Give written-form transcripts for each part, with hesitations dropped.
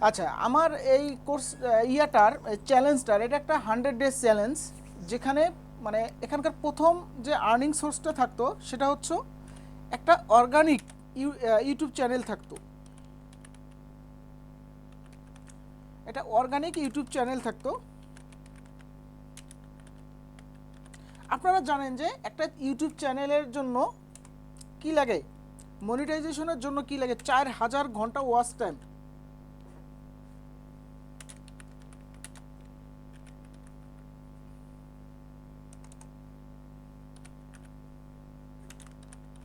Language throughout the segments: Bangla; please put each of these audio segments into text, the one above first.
আচ্ছা, আমার এই কোর্স ইয়াটার চ্যালেঞ্জটার এটা একটা 100 ডেজ চ্যালেঞ্জ, যেখানে মানে এখানকার প্রথম যে আর্নিং সোর্সটা থাকতো সেটা হচ্ছে একটা অর্গানিক ইউটিউব চ্যানেল থাকতো। এটা অর্গানিক ইউটিউব চ্যানেল থাকতো। আপনারা জানেন যে একটা ইউটিউব চ্যানেলের জন্য কি লাগে, মনিটাইজেশনের জন্য কি লাগে, 4000 ঘন্টা watch time.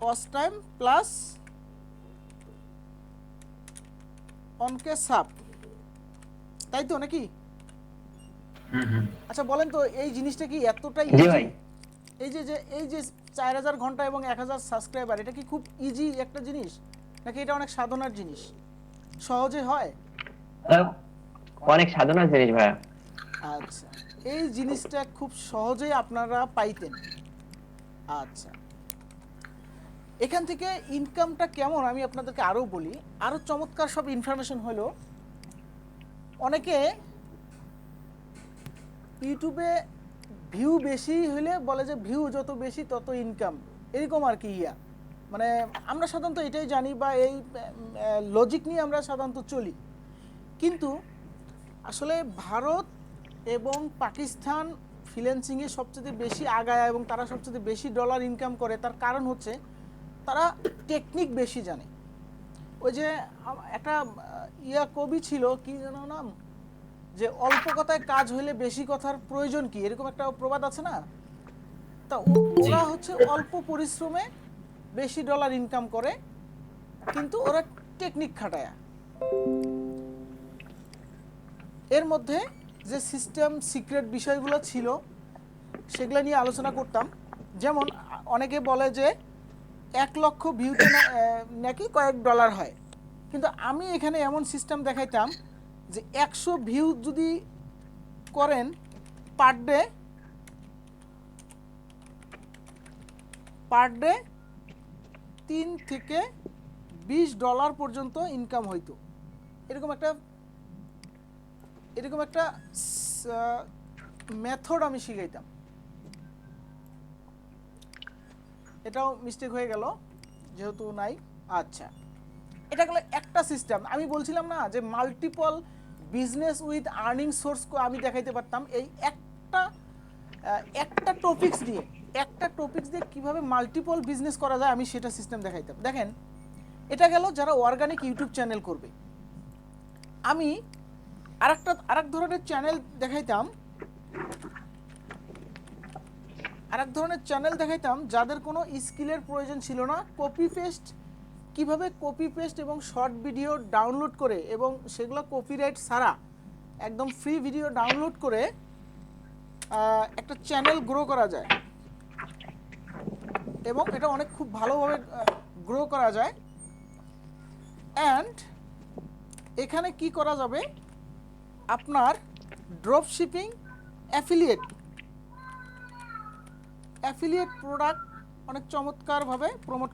Watch time plus অনকে সাব, তাই তো নাকি? আচ্ছা বলেন তো, এই জিনিসটা কি এতটাই জি ইজি? ভাই। এই যে 4000 ঘন্টা এবং 1000 সাবস্ক্রাইবার, এটা কি খুব ইজি একটা জিনিস, নাকি এটা অনেক সাধনার জিনিস? সহজে হয়? অনেক সাধনার জিনিস ভাইয়া। আচ্ছা, এই জিনিসটা খুব সহজেই আপনারা পাইতেন। আচ্ছা, এখান থেকে ইনকামটা কেমন আমি আপনাদেরকে আরও বলি। আরও চমৎকার সব ইনফরমেশন হলো, অনেকে ইউটিউবে ভিউ বেশি হলে বলে যে ভিউ যত বেশি তত ইনকাম, এরকম আর কি ইয়া, মানে আমরা সাধারণত এটাই জানি বা এই লজিক নিয়ে আমরা সাধারণত চলি। কিন্তু আসলে ভারত এবং পাকিস্তান ফ্রিল্যান্সিংয়ে সবচেয়ে বেশি আগায় এবং তারা সবচেয়ে বেশি ডলার ইনকাম করে, তার কারণ হচ্ছে তারা টেকনিক বেশি জানে। ওই যে একটা ইয়া কবি ছিল, কি যেন নাম, যে অল্প কথায় কাজ হইলে বেশি কথার প্রয়োজন কি, এরকম একটা প্রবাদ আছে না? তা জি। ওরা হচ্ছে অল্প পরিশ্রমে বেশি ডলার ইনকাম করে, কিন্তু ওরা টেকনিক খাটায়। এর মধ্যে যে সিস্টেম সিক্রেট বিষয়গুলো ছিল সেগুলো নিয়ে আলোচনা করতাম। যেমন অনেকে বলে যে 1 লক্ষ ভিউতে নাকি কয়েক ডলার হয়, কিন্তু আমি এখানে এমন সিস্টেম দেখাইতাম যে 100 ভিউ যদি করেন পার ডে 3 থেকে $20 পর্যন্ত ইনকাম হইতো। এরকম একটা মেথড আমি শিখাইতাম। এটাও মিস্টেক হয়ে গেল যেহেতু নাই। আচ্ছা, এটা গেল একটা সিস্টেম। আমি বলছিলাম না যে multiple business with earning source আমি দেখাইতে পারতাম। এই একটা টপিকস দিয়ে কিভাবে মাল্টিপল বিজনেস করা যায় আমি সেটা সিস্টেম দেখাইতাম। দেখেন, এটা গেল যারা অর্গানিক ইউটিউব চ্যানেল করবে। আমি আরেক ধরনের চ্যানেল দেখাইতাম যাদের কোনো স্কিলের প্রয়োজন ছিল না। কিভাবে কপি পেস্ট এবং শর্ট ভিডিও ডাউনলোড করে এবং সেগুলো কপিরাইট ছাড়া একদম ফ্রি ভিডিও ডাউনলোড করে একটা চ্যানেল গ্রো করা যায়, এবং এটা অনেক খুব ভালোভাবে গ্রো করা যায়। অ্যান্ড এখানে কি করা যাবে, আপনার ড্রপ শিপিং, অ্যাফিলিয়েট প্রোডাক্ট অনেক চমৎকারভাবে প্রমোট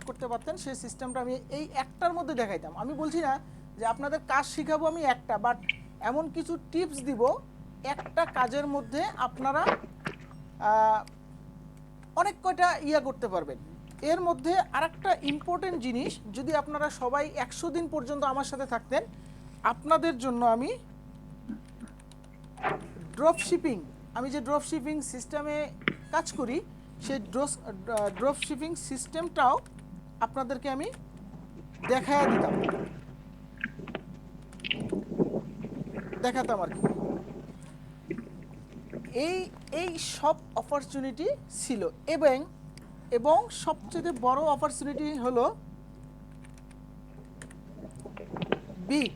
করতে পারতেন। সেই সিস্টেমটা আমি এই একটার মধ্যে দেখাইতাম। আমি বলছি না যে আপনাদের কাজ শিখাবো আমি একটা, বাট এমন কিছু টিপস দিব একটা কাজের মধ্যে আপনারা অনেক কয়টা ইয়া করতে পারবেন। এর মধ্যে আরেকটা ইম্পর্টেন্ট জিনিস, যদি আপনারা সবাই 100 দিন পর্যন্ত আমার সাথে থাকতেন, আপনাদের জন্য আমি যে ড্রপ শিপিং সিস্টেমে কাজ করি সেই ড্রপ শিপিং সিস্টেমটাও আপনাদেরকে আমি দেখাতাম আর কি। এই সব অপরচুনিটি ছিল, এবং সবচেয়ে বড় অপরচুনিটি হলো বিগ।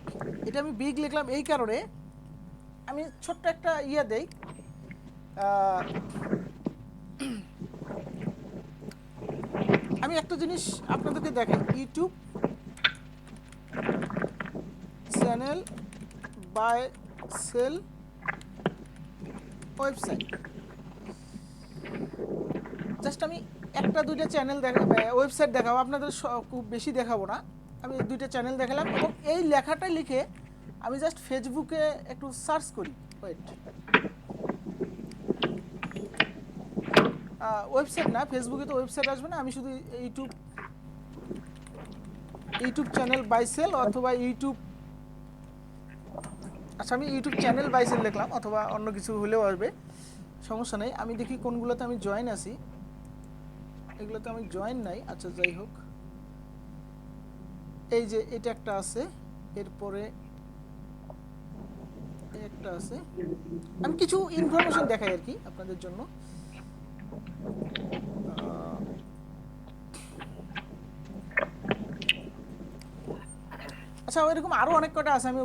এটা আমি বিগ লিখলাম এই কারণে, আমি ছোট্ট একটা ইয়া দেই। আমি একটা জিনিস আপনাদেরকে দেখাই, YouTube channel buy sell website. Just আমি একটা দুইটা চ্যানেল ওয়েবসাইট দেখাবো, আপনাদের খুব বেশি দেখাবো না। আমি এই দুইটা চ্যানেল দেখালাম এবং এই লেখাটা লিখে আমি জাস্ট ফেসবুকে একটু সার্চ করি। ওয়েট, ওয়েবসাইট না, ফেসবুকে তো ওয়েবসাইট আসবে না, আমি শুধু ইউটিউব চ্যানেল বাইসেল অথবা ইউটিউব, আচ্ছা আমি ইউটিউব চ্যানেল বাইসেল লিখলাম, অথবা অন্য কিছু হলেও আসবে, সমস্যা নেই। আমি দেখি কোনগুলোতে আমি জয়েন আছি, এগুলোতে আমি জয়েন নাই। আচ্ছা যাই হোক, এই যে এটা একটা আছে, এরপরে একটা আছে। আমি কিছু ইনফরমেশন দেখাই আর কি আপনাদের জন্য। আচ্ছা এরকম আরো অনেক কটা আছে, আমি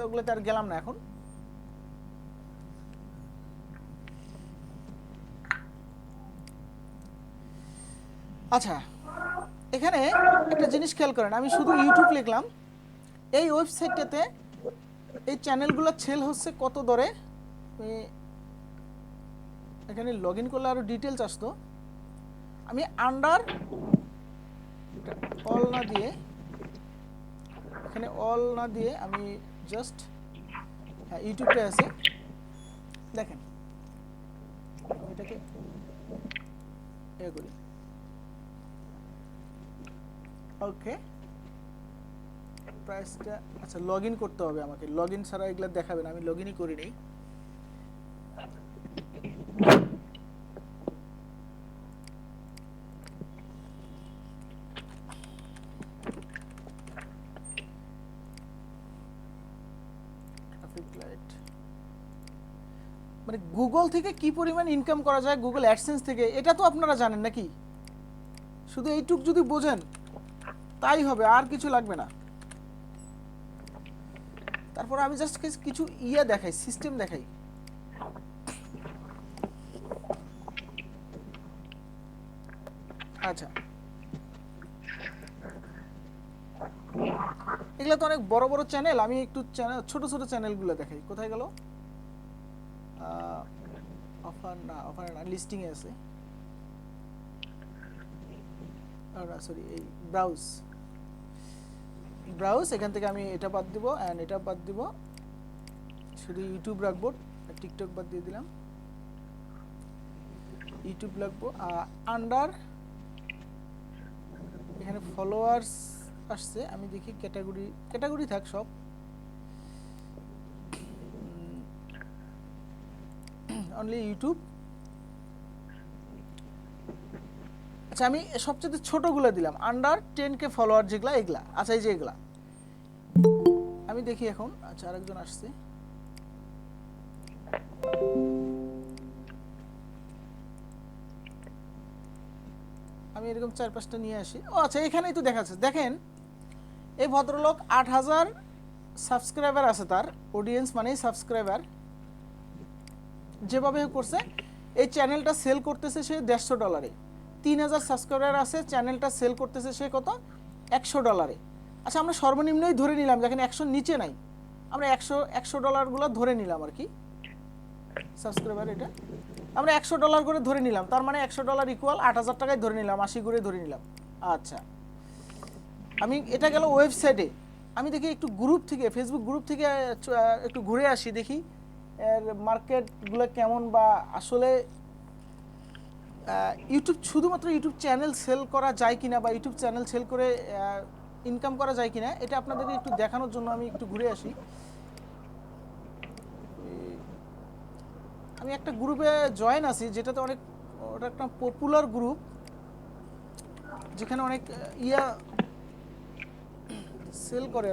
ওগুলোতে আর গেলাম না এখন। আচ্ছা এখানে একটা জিনিস খেয়াল করেন, আমি শুধু ইউটিউব লিখলাম, এই ওয়েবসাইটটাতে এই চ্যানেলগুলো সেল হচ্ছে কত দরে। এখানে লগ ইন করলে আরো ডিটেলস আসতো। আমি আন্ডার অল না দিয়ে, এখানে অল না দিয়ে আমি জাস্ট, হ্যাঁ ইউটিউবটা আছে, দেখেন এটাকে এ করি। ওকে, প্রাইসটা, আচ্ছা লগ ইন করতে হবে আমাকে, লগ ইন ছাড়া এগুলো দেখাবে না, আমি লগ ইনই করি নেই। মানে গুগল থেকে কি পরিমাণ ইনকাম করা যায়, গুগল অ্যাডসেন্স থেকে, এটা তো আপনারা জানেন নাকি? শুধু এইটুক যদি বোঝেন তাই হবে, আর কিছু লাগবে না। তারপর আমি জাস্ট কিছু দেখাই, সিস্টেম দেখাই। আচ্ছা এগুলো তো অনেক বড় বড় চ্যানেল, আমি একটু ছোট ছোট চ্যানেলগুলো দেখাই। কোথায় গেল? অফার না, অফার না, লিস্টিং এ আছে, সরি এই ব্রাউজ, এখান থেকে আমি এটা বাদ দিব অ্যান্ড এটা বাদ দিব, শুধু ইউটিউব রাখবো, টিকটক বাদ দিয়ে দিলাম, ইউটিউব রাখবো। আন্ডার এখানে ফলোয়ার্স আসছে, আমি দেখি ক্যাটাগরি থাক সব, অনলি ইউটিউব। আচ্ছা আমি সবচেয়ে ছোটগুলো দিলাম, আন্ডার 10K ফলোয়ার যেগুলা, এগুলা। আচ্ছা এই যে এগুলা আমি দেখি এখন। আচ্ছা আরেকজন আসছে, আমি এরকম 4-5টা নিয়ে আসি। ও আচ্ছা এখানেই তো দেখাচ্ছে, দেখেন এই ভদ্রলোক 8000 সাবস্ক্রাইবার আছে, তার অডিয়েন্স মানেই সাবস্ক্রাইবার, যেভাবে করছে এই চ্যানেলটা সেল করতেছে সে $150। 3000 সাবস্ক্রাইবার আছে, চ্যানেলটা সেল করতেছে সে কত? $100। আচ্ছা আমরা সর্বনিম্নই ধরে নিলাম, দেখেন 100 নিচে নাই, আমরা $100 ধরে নিলাম আর কি সাবস্ক্রাইবার, এটা আমরা $100 করে ধরে নিলাম, তার মানে $100 ইকুয়াল 8000 টাকায় ধরে নিলাম, 80 করে ধরে নিলাম। আচ্ছা আমি এটা গেল ওয়েবসাইটে, আমি দেখি একটু গ্রুপ থেকে, ফেসবুক গ্রুপ থেকে একটু ঘুরে আসি, দেখি এর মার্কেটগুলো কেমন, বা আসলে ইউটিউব, শুধুমাত্র ইউটিউব চ্যানেল সেল করা যায় কিনা, বা ইউটিউব চ্যানেল সেল করে ইনকাম করা যায় কিনা, এটা আপনাদেরকে একটু দেখানোর জন্য আমি একটু ঘুরে আসি। আমি একটা গ্রুপে জয়েন আছি, যেটাতে অনেক, ওটা একটা পপুলার গ্রুপ, যেখানে অনেক সেল করে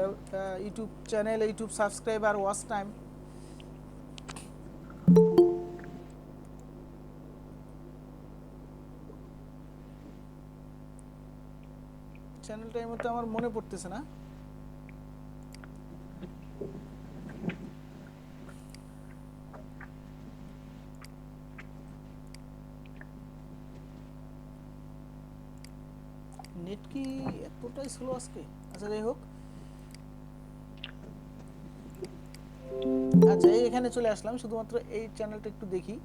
YouTube channel, YouTube subscriber, watch time. চ্যানেলটা এই মুহূর্তে আমার মনে পড়তেছে না। নেট কি এতটাই স্লো আজকে? আচ্ছা যাই হোক, আচ্ছা এখানে চলে আসলাম, শুধুমাত্র এই চ্যানেলটা একটু দেখি।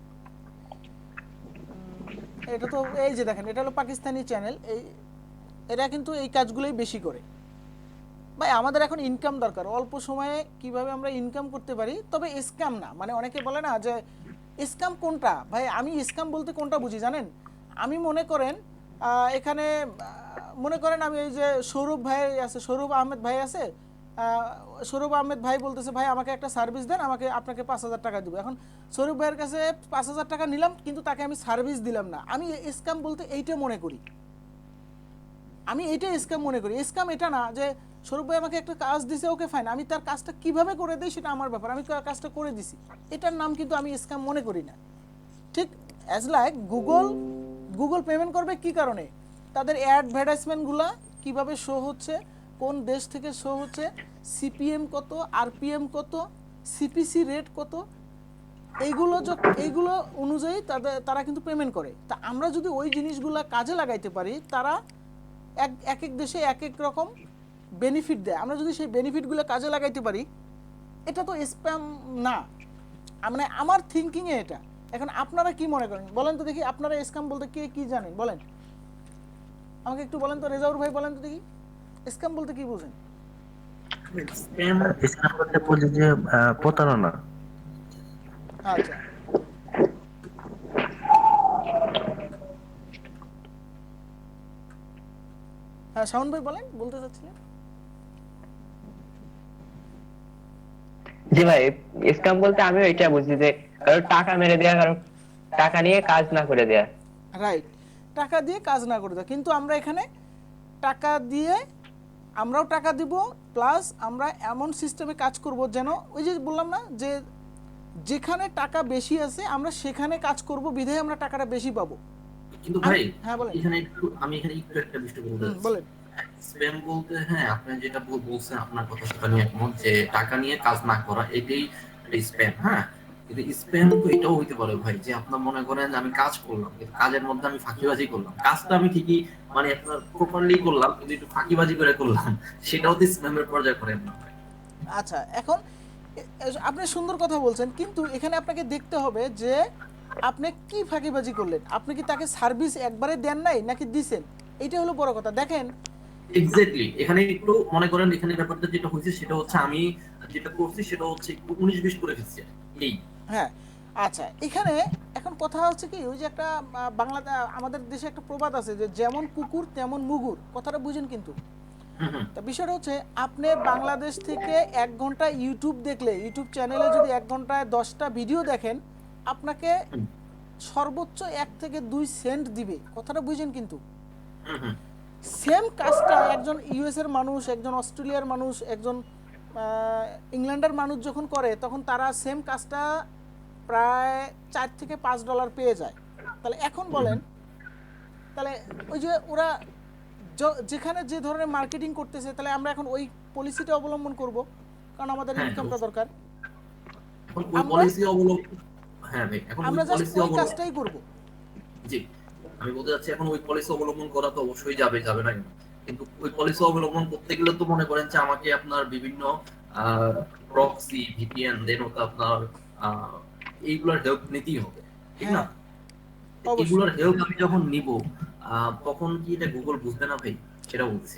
এটা তো এই যে দেখেন, এটা হলো পাকিস্তানি চ্যানেল, এরা কিন্তু এই কাজগুলোই বেশি করে। ভাই আমাদের এখন ইনকাম দরকার, অল্প সময়ে কিভাবে আমরা ইনকাম করতে পারি, তবে স্ক্যাম না। মানে অনেকে বলে না যে স্ক্যাম কোনটা, ভাই আমি স্ক্যাম বলতে কোনটা বুঝি জানেন? আমি মনে করেন এখানে মনে করেন আমি এই যে সৌরভ ভাই আছে, সৌরভ আহমেদ ভাই আছে, সৌরভ আহমেদ ভাই বলতেছে ভাই আমাকে একটা সার্ভিস দেন, আপনাকে 5,000 টাকা দেবো। এখন সৌরভ ভাইয়ের কাছে 5,000 টাকা নিলাম, কিন্তু তাকে আমি সার্ভিস দিলাম না। আমি স্ক্যাম বলতে এইটা মনে করি, আমি এইটা স্ক্যাম মনে করি। স্ক্যাম এটা না যে সৌরভ ভাই আমাকে একটা কাজ দিছে, ওকে ফাইন, আমি তার কাজটা কিভাবে করে দিই সেটা আমার ব্যাপার, আমি কাজটা করে দিছি, এটার নাম কিন্তু আমি স্ক্যাম মনে করি না। ঠিক অ্যাজ লাইক গুগল পেমেন্ট করবে কি কারণে? তাদের অ্যাডভার্টাইজমেন্টগুলো কিভাবে শো হচ্ছে, কোন দেশ থেকে শো হচ্ছে, সিপিএম কত, আরপিএম কত, সিপিসি রেট কত, এইগুলো অনুযায়ী তারা কিন্তু পেমেন্ট করে। তা আমরা যদি ওই জিনিসগুলো কাজে লাগাইতে পারি, তারা এক এক দেশে এক এক রকম বেনিফিট দেয়, আমরা যদি সেই বেনিফিটগুলো কাজে লাগাইতে পারি, এটা তো স্প্যাম না। মানে আমার থিঙ্কিংয়ে এটা। এখন আপনারা কি মনে করেন বলেন তো দেখি, আপনারা স্ক্যাম বলতে কে কি জানেন বলেন আমাকে একটু বলেন তো, রেজাউর ভাই বলেন তো দেখি, স্ক্যাম বলতে কি বোঝেন? স্ক্যাম স্ক্যাম করতে বলি যে প্রতারণা। আচ্ছা, হ্যাঁ শাওন ভাই বলেন, বলতে চাচ্ছিলেন। জি ভাই, স্ক্যাম বলতে আমিও এটা বুঝি যে কারো টাকা মেরে দেয়া, কারো টাকা নিয়ে কাজ না করে দেয়া। রাইট, টাকা দিয়ে কাজ না করে দাও, কিন্তু আমরা এখানে টাকা দিয়ে আমরাও টাকা দিব, প্লাস আমরা এমন সিস্টেমে কাজ করব যেন ওই যে বললাম না যে যেখানে টাকা বেশি আছে আমরা সেখানে কাজ করব, বিধায় আমরা টাকাটা বেশি পাবো। কিন্তু ভাই হ্যাঁ বলেন। আমি এখানে একটু একটা বিষয় বলতে চাচ্ছি। বলেন। স্প্যাম বলতে হ্যাঁ আপনি যেটা বলছেন আপনার কথা সাথে আমি একমত যে টাকা নিয়ে কাজ না করা এটাই স্প্যাম। হ্যাঁ, কিন্তু স্প্যাম তো এটাও হইতে পারে ভাই যে আপনার মনে করেন আমি কাজ করলাম কিন্তু কাজের মধ্যে আমি ফাঁকিবাজি করলাম, কাজটা আমি ঠিকই মানে আপনার প্রপারলি করলাম কিন্তু একটু ফাঁকিবাজি করে করলাম, সেটাও তো স্প্যামের পর্যায়ে পড়ে না ভাই? আচ্ছা, এখন আপনি সুন্দর কথা বলছেন, কিন্তু এখানে আপনাকে দেখতে হবে যে আপনি কি ফাঁকিবাজি করলেন, আপনি কি তাকে সার্ভিস একবারে দেন নাই নাকি দিছেন, এইটা হলো বড় কথা। দেখেন এক্স্যাক্টলি, এখানে একটু মনে করেন এখানে ব্যাপারটা যেটা হয়েছে সেটা হচ্ছে আমি যেটা করছি সেটা হচ্ছে একটু 19-20 করে ফেলছি এই। হ্যাঁ, আচ্ছা, এখানে এখন কথা হচ্ছে কি, ওই যে একটা আমাদের দেশে একটা প্রবাদ আছে যে যেমন কুকুর তেমন মুগুর, কথাটা বুঝেন কিন্তু। তা বিষয়টা হচ্ছে আপনি বাংলাদেশ থেকে 1 ঘন্টা ইউটিউব দেখলে, ইউটিউব চ্যানেলে যদি 1 ঘন্টায় 10টা ভিডিও দেখেন, আপনাকে সর্বোচ্চ 1 থেকে 2 সেন্ট দিবে, কথাটা বুঝেন কিন্তু। সেম কাজটা একজন ইউএস এর মানুষ, একজন অস্ট্রেলিয়ার মানুষ, একজন ইংল্যান্ডের মানুষ যখন করে, তখন তারা সেম কাজটা প্রায় $4 থেকে $5 পেয়ে যায়। তাহলে এখন বলেন, তাহলে ওই যে ওরা যেখানে যে ধরনের মার্কেটিং করতেছে, তাহলে আমরা এখন ওই পলিসিটা অবলম্বন করব, কারণ আমাদের ইনকামটা দরকার। এখন ওই পলিসি অবলম্বন, হ্যাঁ ভাই, এখন আমরা ওই জাস্ট পলিসি ওই অবলম্বন, কাজটাই করব। জি আমি বলতে চাচ্ছি এখন ওই পলিসি অবলম্বন করা তো অবশ্যই যাবে না কেন? কিন্তু ওই পলিসি অবলম্বন করতে গেলে তো মনে করেন যে আমাকে আপনার বিভিন্ন প্রক্সি ভিপিএন দেন হতো আপনার এইগুলোর হেল্প নিতেই হবে, ঠিক না? এগুলোর হেল্প আমি যখন নিব তখন কি এটা গুগল বুঝবে না ভাই? সেটা বলছি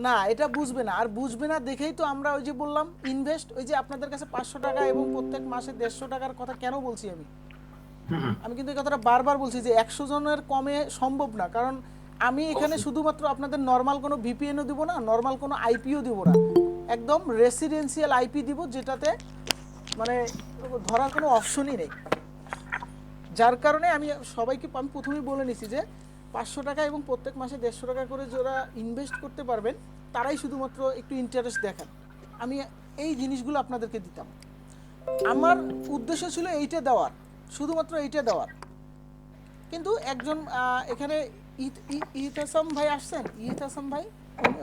না, এটা বুঝবে না, আর বুঝবে না দেখেই তো আমরা ওই যে বললাম ইনভেস্ট, ওই যে আপনাদের কাছে 500 টাকা এবং প্রত্যেক মাসে 150 টাকার কথা কেন বলছি আমি কিন্তু এই কথাটা বারবার বলছি যে 100 জনের কমে সম্ভব না, কারণ আমি এখানে শুধুমাত্র আপনাদের নর্মাল কোনো ভিপিএনও দিব না, নর্মাল কোনো আইপিও দিব না, একদম রেসিডেন্সিয়াল আইপি দিব, যেটাতে মানে ধরার কোনো অপশনই নেই। যার কারণে আমি সবাইকে আমি প্রথমেই বলে নিছি যে 500 টাকা এবং প্রত্যেক মাসে 150 টাকা করে যারা ইনভেস্ট করতে পারবেন তারাই শুধুমাত্র একটু ইন্টারেস্ট দেখান। আমি এই জিনিসগুলো আপনাদেরকে দিতাম, আমার উদ্দেশ্য ছিল এইটা দেওয়ার, শুধুমাত্র এইটা দেওয়ার। কিন্তু একজন এখানে ইহতাসাম ভাই আসছেন, ইহতাসাম ভাই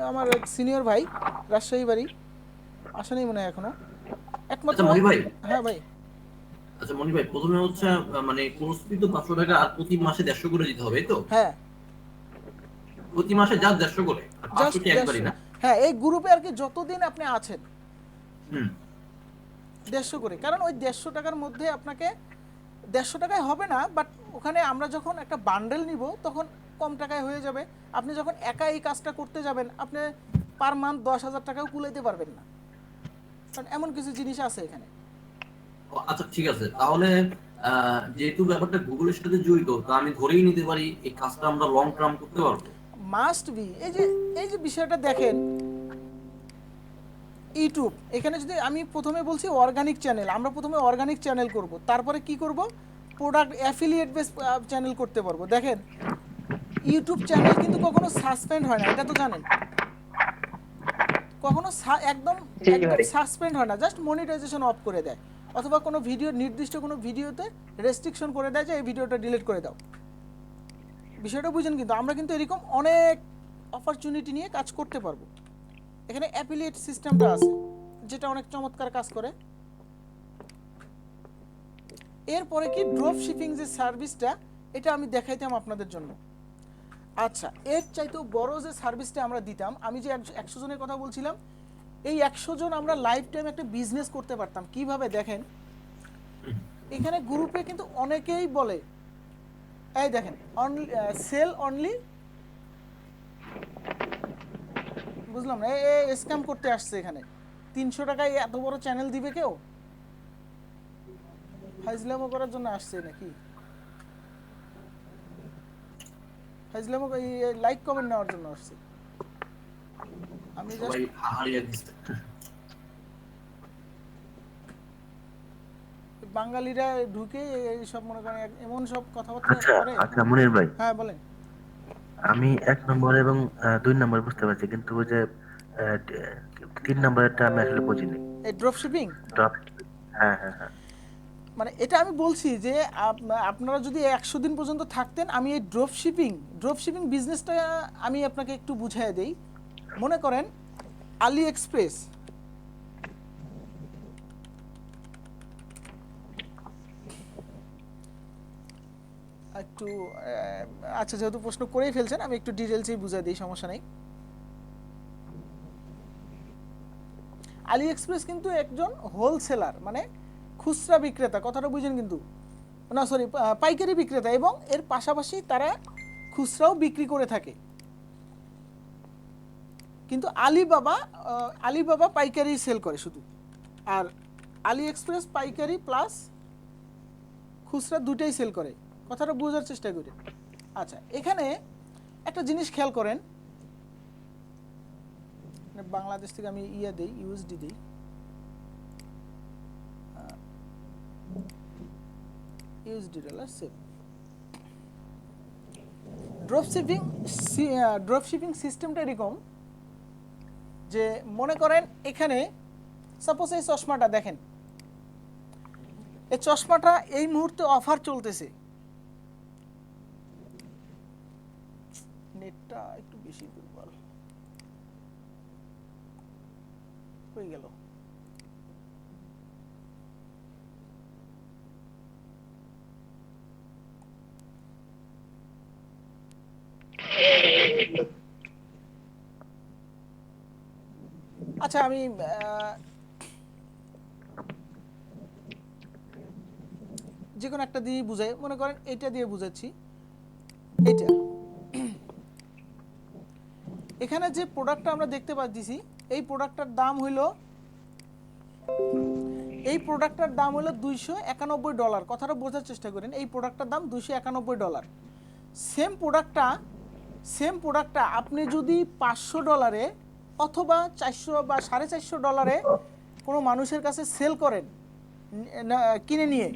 আমার সিনিয়র ভাই, রাজশাহী বাড়ি, আসেনি মনে হয় এখনো একমাত্র। হ্যাঁ ভাই। আচ্ছা মনি ভাই, প্রথমে হচ্ছে মানে কোর্স ফি তো 500 টাকা আর প্রতি মাসে 150 করে দিতে হবে, তো হ্যাঁ প্রতি মাসে যা 150 করে, আর 500 টি একবারই না? হ্যাঁ, এই গ্রুপে আর কি যতদিন আপনি আছেন 150 করে, কারণ ওই 150 টাকার মধ্যে আপনাকে 150 টাকায় হবে না, বাট ওখানে আমরা যখন একটা বান্ডেল নিব তখন কম টাকায় হয়ে যাবে। আপনি যখন একা এই কাজটা করতে যাবেন আপনি পার মান্থ 10,000 টাকাও কুলাইতে পারবেন না, কারণ এমন কিছু জিনিস আছে এখানে। আচ্ছা ঠিক আছে, তাহলে যেহেতু ব্যাপারটা গুগলের সাথে জড়িত, তা আমি ধরেই নিতে পারি এই কাজটা আমরা লং টার্ম করতে পারবো। Must be. এই যে বিষয়টা দেখেন, ইউটিউব এখানে যদি আমি প্রথমে বলছি অর্গানিক চ্যানেল, আমরা প্রথমে অর্গানিক চ্যানেল করব, তারপরে কি করব, প্রোডাক্ট অ্যাফিলিয়েট বেস চ্যানেল করতে পারবো। দেখেন ইউটিউব চ্যানেল কিন্তু কখনো সাসপেন্ড হয় না, এটা তো জানেন। কখনো একদম জি একদম ভাই। সাসপেন্ড হয় না, জাস্ট মনিটাইজেশন অফ করে দেয়, অথবা কোনো ভিডিও নির্দিষ্ট কোনো ভিডিওতে রেস্ট্রিকশন করে দেয় যে এই ভিডিওটা ডিলিট করে দাও। বিষয়টা বুঝেন, কিন্তু আমরা কিন্তু এরকম অনেক অপরচুনিটি নিয়ে কাজ করতে পারবো। এখানে অ্যাফিলিয়েট সিস্টেমটা আছে যেটা অনেক চমৎকার কাজ করে। এরপরে কি ড্রপ শিপিং যে সার্ভিসটা, এটা আমি দেখাইতাম আপনাদের জন্য। আচ্ছা, এর চাইতেও বড় যে সার্ভিসটা আমরা দিতাম, আমি যে 100 জনের কথা বলছিলাম, এই 100 জন আমরা লাইফ টাইম একটা বিজনেস করতে পারতাম। কিভাবে দেখেন, এখানে গ্রুপে কিন্তু অনেকেই বলে, এই দেখেন অনলি সেল অনলি, বুঝলাম না, এ স্ক্যাম করতে আসছে এখানে। 300 টাকায় এত বড় চ্যানেল দিবে কেউ? ফাইজলামো করার জন্য আসছে নাকি? ফাইজলামো লাইক কমেন্ট নেওয়ার জন্য আসছে। আমি জাস্ট সবাই হারিয়ে দিচ্ছে। বাঙালিরা ঢুকে এই সব মনে করেন এমন সব কথাবার্তা আচ্ছা করে। আচ্ছা মনির ভাই, হ্যাঁ বলেন। আমি 1 নম্বর এবং 2 নম্বর বুঝতে পারছি, কিন্তু ওই যে 3 নম্বরেরটা আমি আসলে বুঝিনি। এই ড্রপ শিপিং, ড্রপ, হ্যাঁ হ্যাঁ হ্যাঁ। মানে এটা আমি বলছি যে আপনারা যদি 100 দিন পর্যন্ত থাকতেন, আমি এই ড্রপ শিপিং বিজনেসটা আমি আপনাকে একটু বুঝিয়ে দেই। মনে করেন আলি এক্সপ্রেস, একটু আচ্ছা যেহেতু প্রশ্ন করেই ফেলছেন আমি একটু ডিটেলসেই বুঝিয়ে দিই, সমস্যা নেই। আলি এক্সপ্রেস কিন্তু একজন হোলসেলার, মানে খুচরা বিক্রেতা, কথাটা বুঝেন কিন্তু, না সরি পাইকারি বিক্রেতা, এবং এর পাশাপাশি তারা খুচরাও বিক্রি করে থাকে। কিন্তু আলিবাবা পাইকারি সেল করে শুধু, আর আলি এক্সপ্রেস পাইকারি প্লাস খুচরা দুটাই সেল করে। কথাটা বোঝার চেষ্টা করি। আচ্ছা, এখানে একটা জিনিস খেয়াল করেন, বাংলাদেশ থেকে আমি দেই, ইউএসডি দিই। USD dollar save. Drop shipping সিস্টেমটা এরকম যে, মনে করেন এখানে সাপোজ এই চশমাটা দেখেন, এই চশমাটা এই মুহূর্তে অফার চলতেছে। নেটটা একটু বেশি দুর্বল হয়ে গেল। আচ্ছা, আমি যে কোনো একটা দিয়ে বুঝাই, মনে করেন এটা দিয়ে বুঝাচ্ছি। এটা এখানে যে প্রোডাক্টটা আমরা দেখতে পাচ্ছি, এই প্রোডাক্টটার দাম হইলো $291। কথাটা বোঝার চেষ্টা করেন, এই প্রোডাক্টটার দাম $291। সেম প্রোডাক্টটা আপনি যদি $500 অথবা 400 বা $450 কোনো মানুষের কাছে সেল করেন কিনে নিয়ে,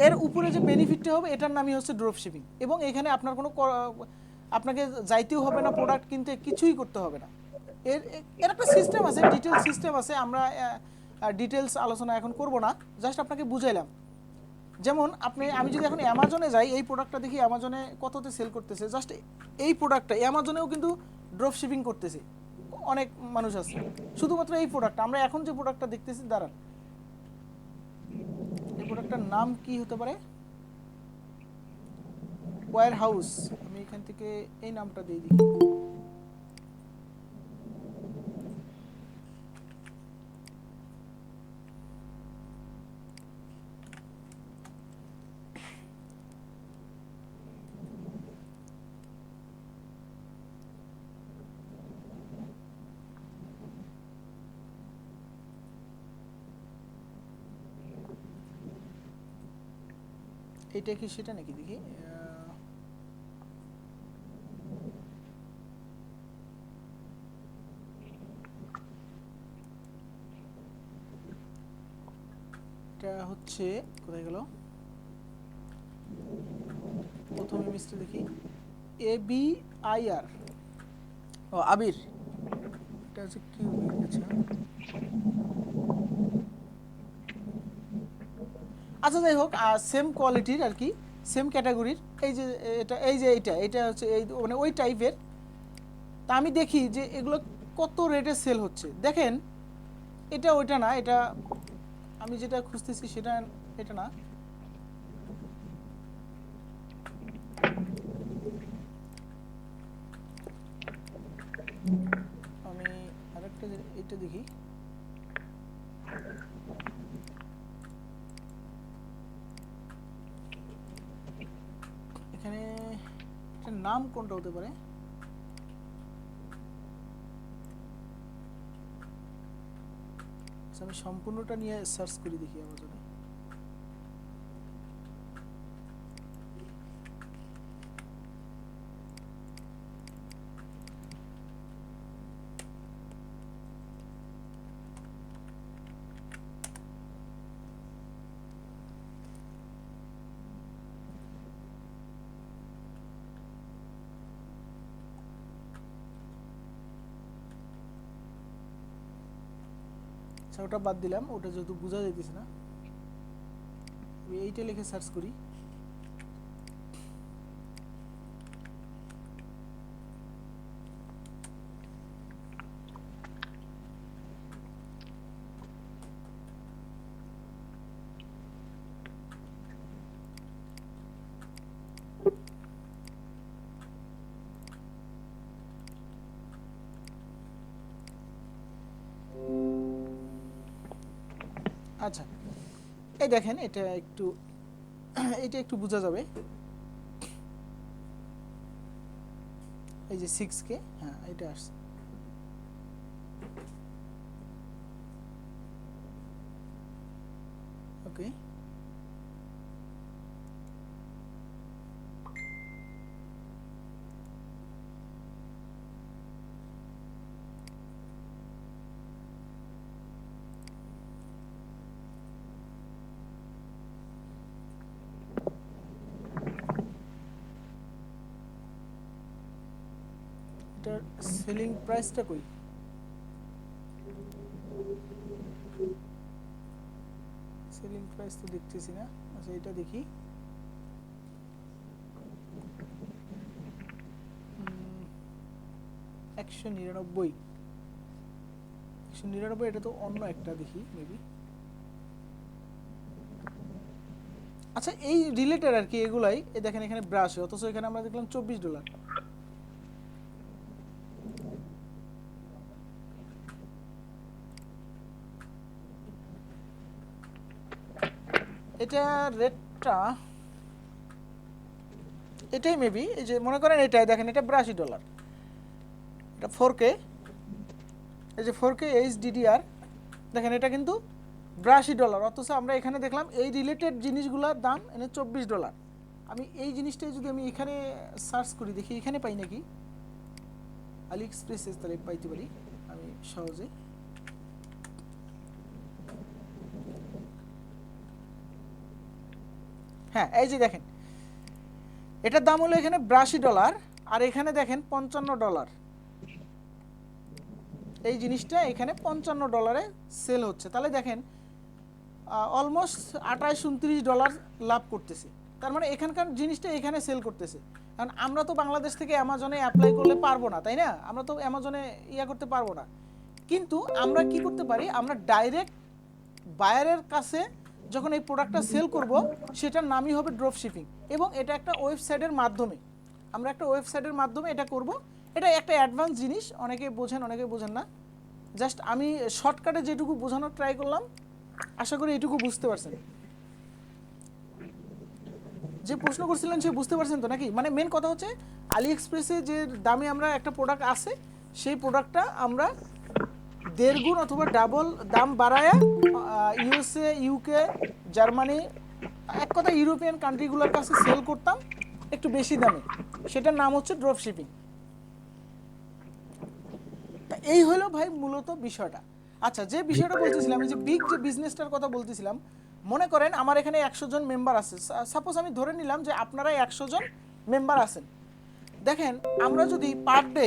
এর উপরে যে বেনিফিটটা হবে এটার নামই হচ্ছে ড্রপ শিপিং। এবং এখানে আপনার কোনো আপনাকে যাইতেও হবে না, প্রোডাক্ট কিনতে কিছুই করতে হবে না। এর একটা সিস্টেম আছে, ডিটেলস সিস্টেম আছে, আমরা ডিটেলস আলোচনা এখন করব না, জাস্ট আপনাকে বুঝাইলাম। যেমন আমি যদি এখন অ্যামাজনে যাই, এই প্রোডাক্টটা দেখি অ্যামাজনে কততে সেল করতেছে, জাস্ট এই প্রোডাক্টটা অ্যামাজনেও কিন্তু ড্রপ শিপিং করতেছে অনেক মানুষ আছে, শুধুমাত্র এই প্রোডাক্টটা। আমরা এখন যে প্রোডাক্টটা দেখতেছি, দাঁড়ান, এই প্রোডাক্টটার নাম কি হতে পারে, ওয়্যার হাউস। আমি এখান থেকে এই নামটা দিয়ে দিই। এটা কি সেটা নাকি দেখি এটা হচ্ছে কোথায় গেল প্রথম ইমেজটা দেখি ABIR ও আবির এটা হচ্ছে কিউ আচ্ছা আচ্ছা যাই হোক সেম কোয়ালিটির আর কি সেম ক্যাটাগরির এইটা হচ্ছে এই মানে ওই টাইপের তা আমি দেখি যে এগুলো কত রেটে সেল হচ্ছে দেখেন এটা ওইটা না এটা আমি যেটা খুঁজতেছি সেটা এটা না আমি আরেকটা এটা দেখি এখানে এটার নাম কোনটা হতে পারে আমি সম্পূর্ণটা নিয়ে সার্চ করি দেখি আমাজনে আচ্ছা ওটা বাদ দিলাম ওটা যেহেতু বোঝা যাইতেছে না আমি এইটা লিখে সার্চ করি আচ্ছা এই দেখেন এটা একটু বোঝা যাবে এই যে 6K হ্যাঁ এটা আসছে ওকে এটার সেলিং প্রাইসটা কই সেলিং প্রাইস তো দেখতেছি না আচ্ছা এটা দেখি $199 এটা তো অন্য একটা দেখি মেবি আচ্ছা এই রিলেটেড আর কি এগুলাই এই দেখেন এখানে ব্রাশ অথচ এখানে আমরা দেখলাম $24 এটা রেটটা এটাই মেবি এই যে মনে করেন এটাই দেখেন এটা $82 এটা 4K এই যে 4K HDDR দেখেন এটা কিন্তু $82 অথচ আমরা এখানে দেখলাম এই রিলেটেড জিনিসগুলোর দাম এনে $24 আমি এই জিনিসটাই যদি আমি এখানে সার্চ করি দেখি এখানে পাই নাকি আলি এক্সপ্রেসে তাহলে পাইতে পারি আমি সহজে হ্যাঁ এই যে দেখেন এটার দাম হলো এখানে $82 আর এখানে দেখেন $55 এই জিনিসটা এখানে $55 সেল হচ্ছে তাহলে দেখেন অলমোস্ট $28-29 লাভ করতেছে তার মানে এখানকার জিনিসটা এখানে সেল করতেছে কারণ আমরা তো বাংলাদেশ থেকে অ্যামাজনে অ্যাপ্লাই করলে পারবো না তাই না আমরা তো অ্যামাজনে করতে পারবো না কিন্তু আমরা কি করতে পারি আমরা ডাইরেক্ট বায়ারের কাছে যখন এই প্রোডাক্টটা সেল করব সেটার নামই হবে ড্রপ শিপিং এবং এটা একটা ওয়েবসাইটের মাধ্যমে আমরা একটা ওয়েবসাইটের মাধ্যমে এটা করব এটা একটা অ্যাডভান্স জিনিস অনেকে বোঝেন অনেকে বোঝেন না জাস্ট আমি শর্টকাটে যেটুকু বোঝানোর ট্রাই করলাম আশা করি এইটুকু বুঝতে পারছেন যে প্রশ্ন করছিলেন সে বুঝতে পারছেন তো নাকি মানে মেন কথা হচ্ছে আলি এক্সপ্রেসে যে দামে আমরা একটা প্রোডাক্ট আছে সেই প্রোডাক্টটা আমরা 1.5 গুণ অথবা ডাবল দাম বাড়ায়া ইউএসএ ইউকে জার্মানি এক কথা ইউরোপিয়ান কান্ট্রিগুলোর কাছে সেল করতাম একটু বেশি দামে, সেটার নাম হচ্ছে ড্রপ শিপিং। তা এই হলো ভাই মূলত বিষয়টা। আচ্ছা, যে বিষয়টা বলতেছিলাম, এই যে বিগ যে বিজনেসটার কথা বলতেছিলাম, মনে করেন আমার এখানে 100 জন মেম্বার আছে, সাপোজ আমি ধরে নিলাম যে আপনারা 100 জন মেম্বার আছেন। দেখেন, আমরা যদি পার ডে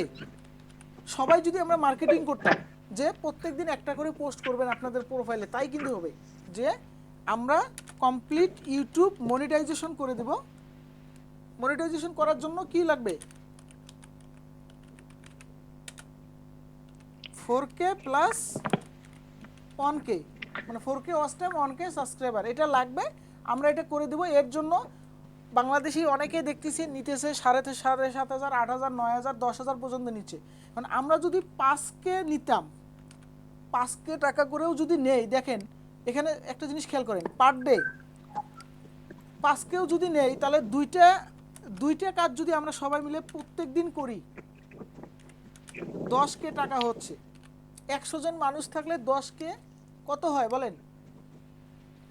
সবাই যদি আমরা মার্কেটিং করতাম যে প্রত্যেকদিন একটা করে পোস্ট করবেন আপনাদের প্রোফাইলে, তাই কিন্তু হবে যে আমরা কমপ্লিট ইউটিউব মনিটাইজেশন করে দেব। মনিটাইজেশন করার জন্য কি লাগবে? 4K প্লাস 1K, মানে 4K watch time 1K subscriber, এটা লাগবে। আমরা এটা করে দেব। এর জন্য বাংলাদেশি অনেকে দেখতেছি নিতেছে 7,500, 8,000, 9,000, 10,000 পর্যন্ত নিচ্ছে। মানে আমরা যদি 5K নিতাম, 5K টাকা করেও যদি নেই, দেখেন এখানে একটা জিনিস খেয়াল করেন, পার ডে 5Kও যদি নেই, তাহলে দুইটা কাজ যদি আমরা সবাই মিলে প্রত্যেক দিন করি, 10K টাকা হচ্ছে। 100 জন মানুষ থাকলে 10K কত হয় বলেন?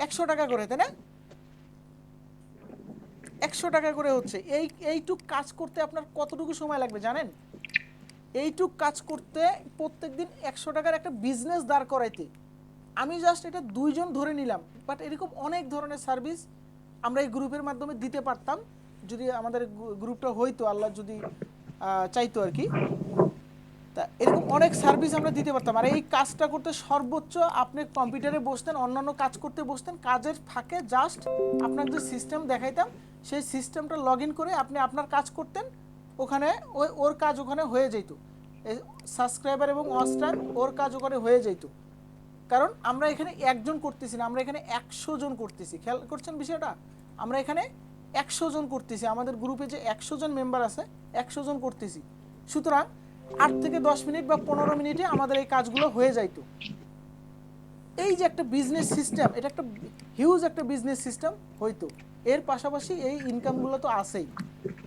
100 টাকা করে, তাই না? 100 টাকা করে হচ্ছে। এইটুক কাজ করতে আপনার কতটুকু সময় লাগবে জানেন? এইটুক কাজ করতে প্রত্যেকদিন 100 টাকার একটা বিজনেস দাঁড় করাইতে আমি জাস্ট এটা 2 জন ধরে নিলাম, বাট এরকম অনেক ধরনের সার্ভিস আমরা এই গ্রুপের মাধ্যমে দিতে পারতাম যদি আমাদের গ্রুপটা হইতো, আল্লাহ যদি চাইতো আর কি। তা এরকম অনেক সার্ভিস আমরা দিতে পারতাম। আর এই কাজটা করতে সর্বোচ্চ আপনি কম্পিউটারে বসতেন, অন্যান্য কাজ করতে বসতেন, কাজের ফাঁকে জাস্ট আপনার যে সিস্টেম দেখাইতাম সেই সিস্টেমটা লগ ইন করে আপনি আপনার কাজ করতেন, ওখানে ওর কাজ ওখানে হয়ে যেত। এই সাবস্ক্রাইবার এবং ওয়াচ টাইম ওর কাজ ওখানে হয়ে যেত। কারণ আমরা এখানে একজন করতেছি না, আমরা এখানে 100 জন করতেছি। খেয়াল করছেন বিষয়টা? আমরা এখানে 100 জন করতেছি, আমাদের গ্রুপে যে 100 জন মেম্বার আছে 100 জন করতেছি। সুতরাং 8 থেকে 10 মিনিট বা 15 মিনিটে আমাদের এই কাজগুলো হয়ে যাইতো। এই যে একটা বিজনেস সিস্টেম, এটা একটা হিউজ একটা বিজনেস সিস্টেম হইতো। এর পাশাপাশি এই ইনকামগুলো তো আছেই,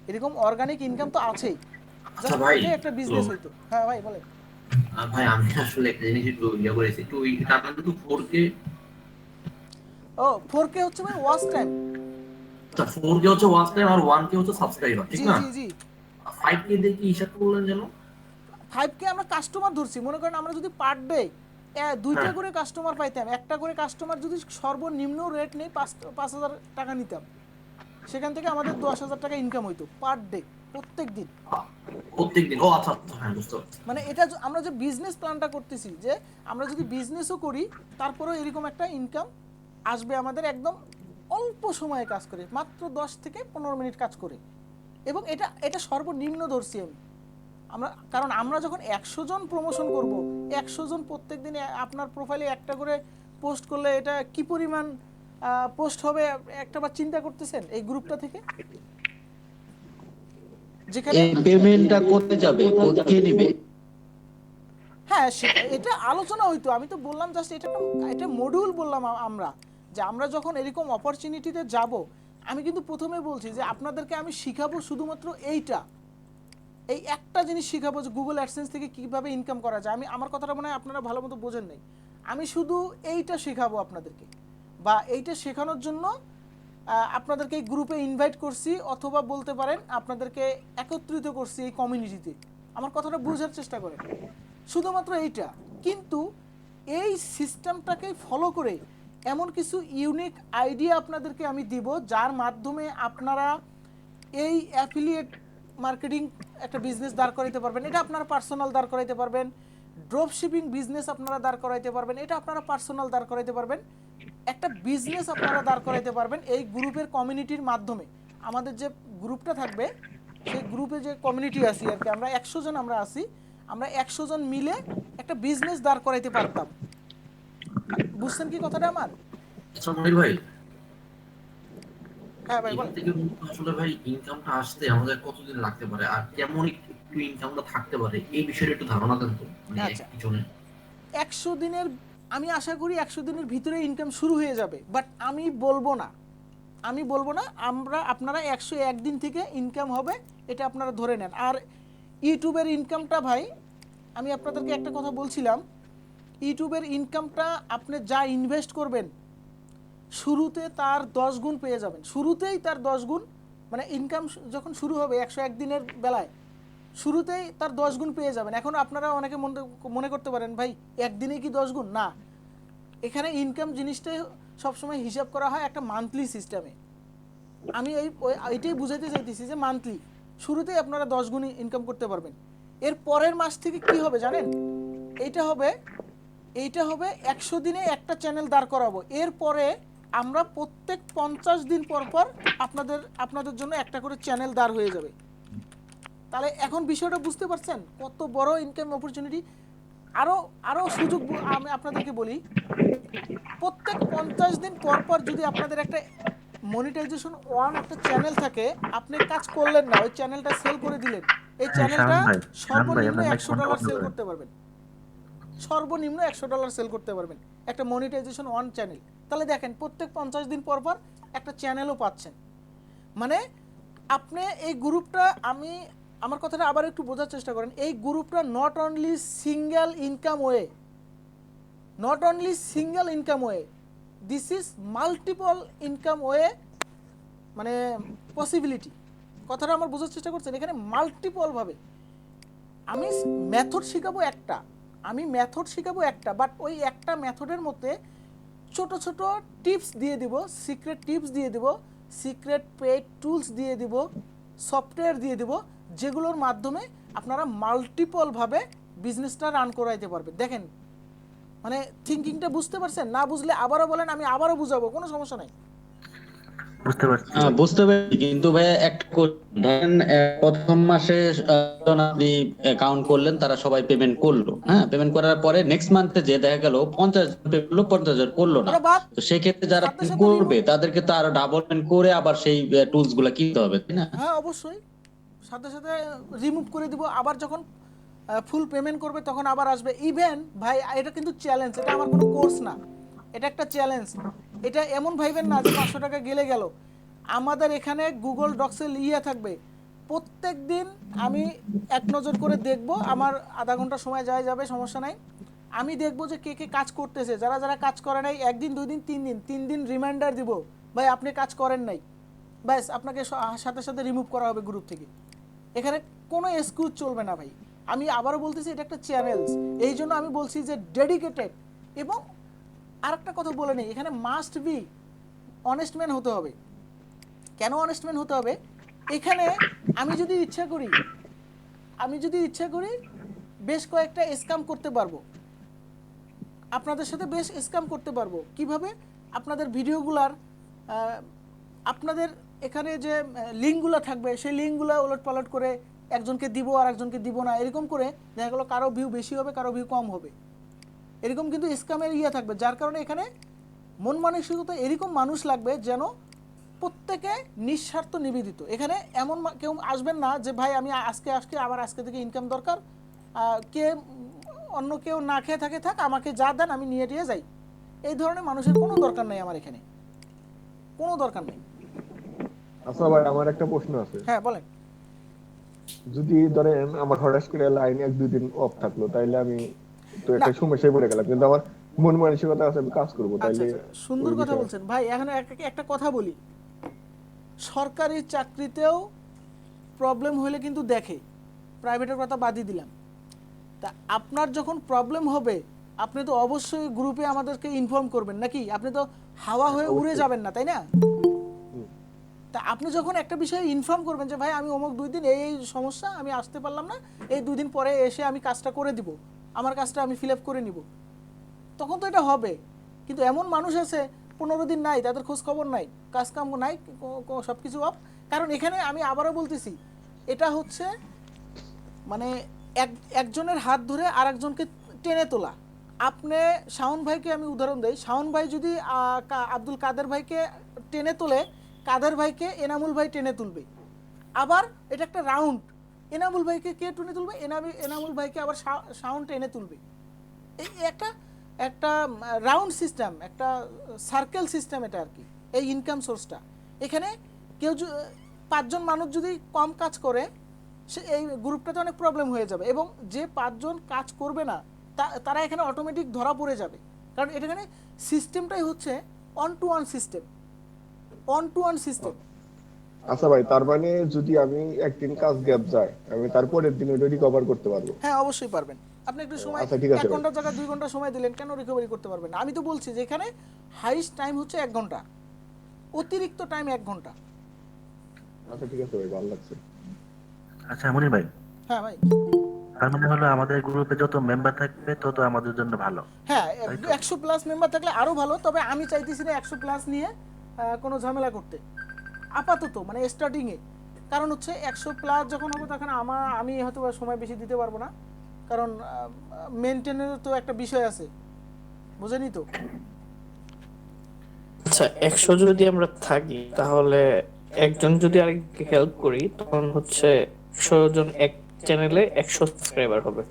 এরকম অর্গানিক ইনকাম তো আছেই। আচ্ছা ভাই, এটাই একটা বিজনেস হইতো। হ্যাঁ ভাই বলেন। ভাই আমি আসলে একটা জিনিস একটু ইয়ে করেছি, একটু টাকা কিন্তু 4K, ও 4K হচ্ছে ভাই ওয়াচ টাইম। 4K হচ্ছে ওয়াচ টাইম আর 1K হচ্ছে সাবস্ক্রাইবার, ঠিক জি না? জি জি। 5K দিয়ে কি হিসাব করলেন যেন? 5K আমরা কাস্টমার ধরছি। মনে করেন আমরা যদি পার ডে 2টা হ্যাঁ। করে কাস্টমার পাইতাম, একটা করে কাস্টমার যদি সর্বনিম্ন রেট নেই 5,000 টাকা নিতাম, সেখান থেকে আমাদের 10,000 টাকা ইনকাম হইতো পার ডে, প্রত্যেক দিন। প্রত্যেকদিন? ও আচ্ছা আচ্ছা, হ্যাঁ বুঝতে পারছি। মানে এটা আমরা যে বিজনেস প্ল্যানটা করতেছি, যে আমরা যদি বিজনেসও করি তারপরেও এরকম একটা ইনকাম আসবে আমাদের, একদম অল্প সময়ে কাজ করে, মাত্র 10 থেকে 15 মিনিট কাজ করে। এবং এটা সর্বনিম্ন ধরছি আমরা, কারণ আমরা যখন 100 জন প্রমোশন করব, 100 জন প্রত্যেক দিন আপনার প্রোফাইলে একটা করে পোস্ট করলে এটা কি পরিমাণ পোস্ট হবে একটাবার চিন্তা করতেছেন এই গ্রুপটা থেকে? যেখানে এই পেমেন্টটা করতে যাবে কে নেবে? হ্যাঁ এটা আলোচনা হইতো। আমি তো বললাম জাস্ট এটা মডিউল বললাম আমরা, যে আমরা যখন এরকম অপরচুনিটিতে যাব, আমি কিন্তু প্রথমে বলছি যে আপনাদেরকে আমি শিখাবো শুধুমাত্র এই একটা জিনিস শিখাবো, যে গুগল অ্যাডসেন্স থেকে কিভাবে ইনকাম করা যায়। আমার কথাটা মনে হয় আপনারা ভালো মতো বোঝেন নাই। আমি শুধু এইটা শেখাবো আপনাদেরকে, বা এইটা শেখানোর জন্য আপনাদেরকে এই গ্রুপে ইনভাইট করছি, অথবা বলতে পারেন আপনাদেরকে একত্রিত করছি এই কমিউনিটিতে। আমার কথাটা বোঝার চেষ্টা করেন, শুধুমাত্র এইটা। কিন্তু এই সিস্টেমটাকে ফলো করে এমন কিছু ইউনিক আইডিয়া আপনাদেরকে আমি দিব, যার মাধ্যমে আপনারা এই অ্যাফিলিয়েট মার্কেটিং একটা বিজনেস দাঁড় করাইতে পারবেন। এটা আপনারা পার্সোনাল দাঁড় করাইতে পারবেন, ড্রপ শিপিং বিজনেস আপনারা দাঁড় করাইতে পারবেন, এটা আপনারা পার্সোনাল দাঁড় করাইতে পারবেন, একটা বিজনেস আপনারা দাঁড় করাইতে পারবেন এই গ্রুপের কমিউনিটির মাধ্যমে। আমাদের যে গ্রুপটা থাকবে সেই গ্রুপে যে কমিউনিটি আছি আর কি, আমরা 100 জন আমরা আছি, আমরা 100 জন মিলে একটা বিজনেস দাঁড় করাইতে পারতাম। বুঝছেন কি কথাটা আমার? আচ্ছা মনির ভাই, হ্যাঁ ভাই এখান বলেন। থেকে আসলে ভাই ইনকামটা আসতে আমাদের কতদিন লাগতে পারে, আর কেমন একটু ইনকামটা থাকতে পারে, এই বিষয়ে একটু ধারণা দেন তো, মানে আচ্ছা, পিছনে। 100 দিনের, আমি আশা করি 100 দিনের ভিতরে ইনকাম শুরু হয়ে যাবে, বাট আমি বলবো না। আপনারা 101 দিন থেকে ইনকাম হবে এটা আপনারা ধরে নেন। আর ইউটিউবের ইনকামটা ভাই, আমি আপনাদেরকে একটা কথা বলছিলাম, ইউটিউবের ইনকামটা আপনি যা ইনভেস্ট করবেন শুরুতে তার 10 গুণ পেয়ে যাবেন, শুরুতেই তার 10 গুণ, মানে ইনকাম যখন শুরু হবে 101 দিনের বেলায় শুরুতেই তার 10 গুণ পেয়ে যাবেন। এখন আপনারা অনেকে মনে করতে পারেন ভাই একদিনে কি 10 গুণ? না, এখানে ইনকাম জিনিসটাই সবসময় হিসাব করা হয় একটা মান্থলি সিস্টেমে। আমি এইটাই বুঝাইতে চাইতেছি যে মান্থলি শুরুতেই আপনারা 10 গুণ ইনকাম করতে পারবেন। এর পরের মাস থেকে কি হবে জানেন? এইটা হবে 100 দিনে একটা চ্যানেল দাঁড় করাবো। এরপরে আমরা প্রত্যেক 50 দিন পর পর আপনাদের জন্য একটা করে চ্যানেল দাঁড় হয়ে যাবে। তাহলে এখন বিষয়টা বুঝতে পারছেন কত বড় ইনকাম অপরচুনিটি। আরও সুযোগ আমি আপনাদেরকে বলি, প্রত্যেক 50 দিন পর পর যদি আপনাদের একটা মনিটাইজেশন একটা চ্যানেল থাকে, আপনি কাজ করলেন না, ওই চ্যানেলটা সেল করে দিলেন, এই চ্যানেলটা সর্বনিম্ন $100 সেল করতে পারবেন, সর্বনিম্ন $100 সেল করতে পারবেন একটা মনিটাইজেশন চ্যানেল। তাহলে দেখেন প্রত্যেক 50 দিন পর পর একটা চ্যানেলও পাচ্ছেন। মানে আপনি এই গ্রুপটা, আমার কথাটা আবার একটু বোঝার চেষ্টা করেন, এই গ্রুপটা not only single income way, not only single income way, this is multiple income way, মানে পসিবিলিটি। কথাটা আমার বোঝার চেষ্টা করছেন, এখানে মাল্টিপলভাবে আমি মেথড শিখাবো একটা, বাট ওই একটা মেথডের মধ্যে ছোট ছোট টিপস দিয়ে দিব, সিক্রেট টিপস দিয়ে দিব, সিক্রেট পেইড টুলস দিয়ে দিব, সফটওয়্যার দিয়ে দিব, যেগুলোর মাধ্যমে আপনারা মাল্টিপলভাবে বিজনেসটা রান করাইতে পারবেন। দেখেন মানে থিঙ্কিংটা বুঝতে পারছেন? না বুঝলে আবারও বলেন, আমি আবারও বুঝাবো, কোনো সমস্যা নাই। বুঝতে পারছি। বুঝতে পেরেছি, কিন্তু ভাই একটা ধরেন প্রথম মাসে আপনি অ্যাকাউন্ট করলেন, তারা সবাই পেমেন্ট করলো, হ্যাঁ, পেমেন্ট করার পরে নেক্সট মান্থে যে দেখা গেল 50,000 করলো না, তো সেক্ষেত্রে যারা করবে তাদেরকে তো আরো ডাবল পেমেন্ট করে আবার সেই টুলস গুলা কিনতে হবে, তাই না? হ্যাঁ অবশ্যই, সাথে সাথে রিমুভ করে দিব, আবার যখন ফুল পেমেন্ট করবে তখন আবার আসবে। ইভেন ভাই এটা কিন্তু চ্যালেঞ্জ, এটা আমার কোনো কোর্স না, এটা একটা চ্যালেঞ্জ। এটা এমন ভাইবেন না যে 500 টাকা গেলে গেল। আমাদের এখানে গুগল ডক্সে লিয়া থাকবে, প্রত্যেক দিন আমি এক নজর করে দেখব, আমার আধা ঘন্টা সময় যাবে, সমস্যা নাই। আমি দেখব যে কে কে কাজ করতেছে, যারা যারা কাজ করে নাই 1 দিন 2 দিন 3 দিন রিমাইন্ডার দিব, ভাই আপনি কাজ করেন নাই, ব্যাস আপনাকে সাথে সাথে রিমুভ করা হবে গ্রুপ থেকে। এখানে কোনো এক্সকিউজ চলবে না ভাই। আমি আবারও বলতেছি এটা একটা চ্যানেল, এই জন্য আমি বলছি যে ডেডিকেটেড। এবং আরেকটা কথা বলে নেই, এখানে মাস্ট বি অনেস্ট ম্যান হতে হবে। কেন অনেস্ট ম্যান হতে হবে? এখানে আমি যদি ইচ্ছা করি বেশ কয়েকটা স্ক্যাম করতে পারবো, আপনাদের সাথে বেশ স্ক্যাম করতে পারবো। কিভাবে? আপনাদের ভিডিওগুলার আপনাদের এখানে যে লিঙ্কগুলো থাকবে, সেই লিঙ্কগুলো ওলট পালট করে একজনকে দিব আর একজনকে দিব না, এরকম করে দেখা গেলো কারো ভিউ বেশি হবে, কারো ভিউ কম হবে, এরকম কিন্তু স্ক্যামের থাকবে। যার কারণে এখানে মন মানসিকতা এরকম মানুষ লাগবে যেন প্রত্যেকে নিঃস্বার্থ নিবেদিত। এখানে এমন কেউ আসবেন না যে ভাই আমি আজকে আবার আজকে থেকে ইনকাম দরকার, কে অন্য কেউ না খেয়ে থাক, আমাকে যা দেন আমি নিয়ে যাই, এই ধরনের মানুষের কোনো দরকার নেই আমার এখানে, কোনো দরকার নেই। আচ্ছা ভাই, আমার একটা প্রশ্ন আছে। হ্যাঁ বলেন। যদি ধরেন আমার হঠাৎ করে লাইনে 1-2 দিন অফ থাকলো, তাইলে আমি তো একটা সমস্যায় পড়ে গেলাম, কিন্তু আমার মন মানসিকতা আছে আমি কাজ করবো, তাইলে সুন্দর কথা বলছেন ভাই। এখন একটা কথা বলি, সরকারি চাকরিতেও প্রবলেম হলে কিন্তু দেখে, প্রাইভেটের কথা বাদই দিলাম। তা আপনার যখন প্রবলেম হবে আপনি তো অবশ্যই গ্রুপে আমাদেরকে ইনফর্ম করবেন, নাকি? আপনি তো হাওয়া হয়ে উড়ে যাবেন না, তাই না? তা আপনি যখন একটা বিষয়ে ইনফর্ম করবেন যে ভাই আমি অমুক 2 দিন এই সমস্যা, আমি আসতে পারলাম না, এই 2 দিন পরে এসে আমি কাজটা করে দিব, আমার কাজটা আমি ফিল আপ করে নিব, তখন তো এটা হবে। কিন্তু এমন মানুষ আছে 15 দিন নাই, তাদের খোঁজ খবর নাই, কাজ কাম নাই, সব কিছু অফ। কারণ এখানে আমি আবারও বলতেছি, এটা হচ্ছে মানে একজনের হাত ধরে আর একজনকে টেনে তোলা। আপনি শাওন ভাইকে আমি উদাহরণ দেই, শাওন ভাই যদি আব্দুল কাদের ভাইকে টেনে তোলে, কাদের ভাইকে এনামুল ভাই টেনে তুলবে। আবার এটা একটা রাউন্ড, এনামুল ভাইকে কে টেনে তুলবে? এনামুল ভাইকে আবার শাওন টেনে তুলবে। এই একটা রাউন্ড সিস্টেম, একটা সার্কেল সিস্টেম এটা আর কি, এই ইনকাম সোর্সটা। এখানে কেউ 5 জন মানুষ যদি কম কাজ করে, সে এই গ্রুপটাতে অনেক প্রবলেম হয়ে যাবে, এবং যে 5 জন কাজ করবে না তারা এখানে অটোমেটিক ধরা পড়ে যাবে। কারণ এখানে সিস্টেমটাই হচ্ছে অন টু ওয়ান সিস্টেম। আচ্ছা ভাই, তার মানে যদি আমি একদিন কাজ গ্যাপ যায়, আমি তারপরের দিন ওটা রিকভার করতে পারবো? হ্যাঁ অবশ্যই পারবেন। আপনি একটু সময় আচ্ছা ঠিক আছে 1 ভাই। ঘন্টার জায়গায় 2 ঘন্টা সময় দিলেন, কেন রিকভারি করতে পারবেন না? আমি তো বলছি যে এখানে হাইস্ট টাইম হচ্ছে 1 ঘন্টা, অতিরিক্ত টাইম 1 ঘন্টা। আচ্ছা ঠিক আছে ভাই, ভালো লাগছে। আচ্ছা মনির ভাই, হ্যাঁ ভাই। তার মানে হলো আমাদের গ্রুপে যত মেম্বার থাকবে তত আমাদের জন্য ভালো, হ্যাঁ তাই তো? 100 প্লাস মেম্বার থাকলে আরো ভালো, তবে আমি চাইতেছি না 100 প্লাস নিয়ে কোনো ঝামেলা করতে আপাতত, মানে স্টার্টিং এ। কারণ হচ্ছে 100 প্লাস যখন হবে তখন আমি হয়তো বা সময় বেশি দিতে পারবো না, কারণ মেনটেনের তো একটা বিষয় আছে, বুঝেনি তো? আচ্ছা 100 যদি আমরা থাকি তাহলে একজন যদি আরেকজনকে হেল্প করি তখন হচ্ছে 100 জন এক চ্যানেলে 100 সাবস্ক্রাইবার হবে,